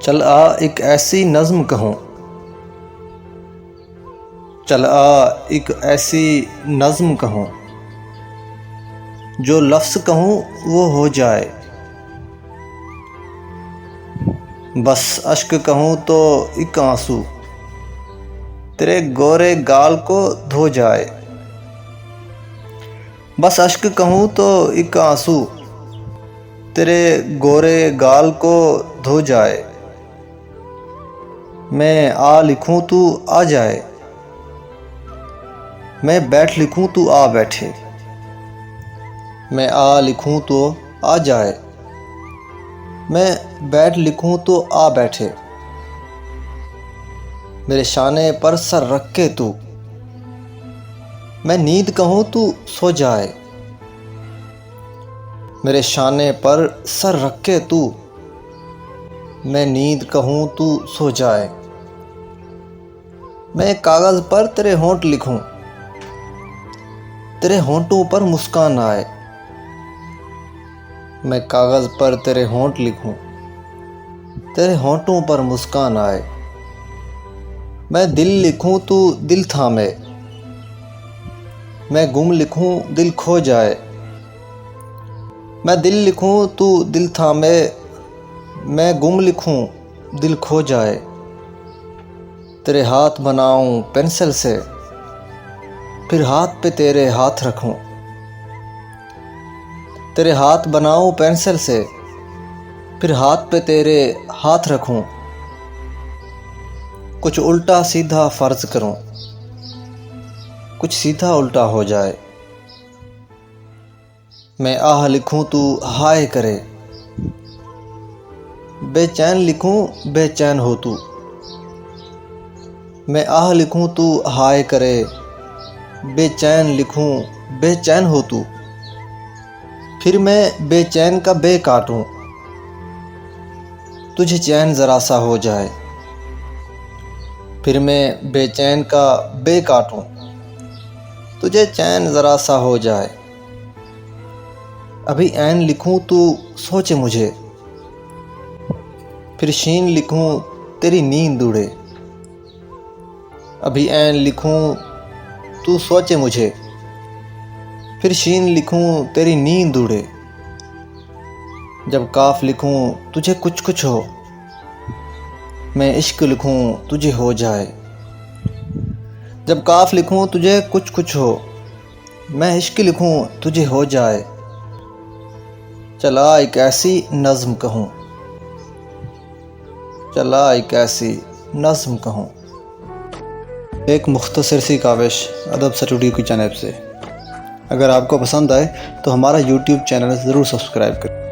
चल आ एक ऐसी नज़्म कहूँ, चल आ एक ऐसी नज़्म कहूँ, जो लफ्ज़ कहूँ वो हो जाए। बस अश्क कहूँ तो एक आंसू तेरे गोरे गाल को धो जाए। बस अश्क कहूँ तो एक आंसू तेरे गोरे गाल को धो जाए। मैं आ लिखूँ तू आ जाए, मैं बैठ लिखूँ तू आ बैठे। मैं आ लिखूँ तो आ जाए, मैं बैठ लिखूँ तो आ बैठे। मेरे शाने पर सर रख के तू, मैं नींद कहूँ तू सो जाए। मेरे शाने पर सर रख के तू, मैं नींद कहूँ तू सो जाए। मैं कागज़ पर तेरे होंठ लिखूँ, तेरे होंठों पर मुस्कान आए। मैं कागज़ पर तेरे होंठ लिखूँ, तेरे होंठों पर मुस्कान आए। मैं दिल लिखूँ तू दिल थामे, मैं गुम लिखूँ दिल खो जाए। मैं दिल लिखूँ तू दिल थामे, मैं गुम लिखूँ दिल खो जाए। तेरे हाथ बनाऊँ पेंसिल से, फिर हाथ पे तेरे हाथ रखूँ। तेरे हाथ बनाऊँ पेंसिल से, फिर हाथ पे तेरे हाथ रखूँ। कुछ उल्टा सीधा फ़र्ज़ करूँ, कुछ सीधा उल्टा हो जाए। मैं आह लिखूँ तू हाय करे, बेचैन लिखूँ बेचैन हो तू। मैं आह लिखूँ तू हाय करे, बेचैन लिखूँ बेचैन हो तू। फिर मैं बेचैन का बे काटूँ, तुझे चैन ज़रा सा हो जाए। फिर मैं बेचैन का बे काटूँ, तुझे चैन ज़रा सा हो जाए। अभी ऐन लिखूँ तू सोचे मुझे, फिर शीन लिखूँ तेरी नींद उड़े। अभी ऐन लिखूँ तू सोचे मुझे, फिर शीन लिखूँ तेरी नींद उड़े। जब काफ लिखूँ तुझे कुछ कुछ हो, मैं इश्क लिखूँ तुझे हो जाए। जब काफ लिखूँ तुझे कुछ कुछ हो, मैं इश्क लिखूँ तुझे हो जाए। चला एक ऐसी नज़्म कहूँ, चला एक ऐसी नज़्म कहूँ। एक मुख्तसर सी काविश अदब स्टूडियो की जानिब से। अगर आपको पसंद आए तो हमारा YouTube चैनल ज़रूर सब्सक्राइब करें।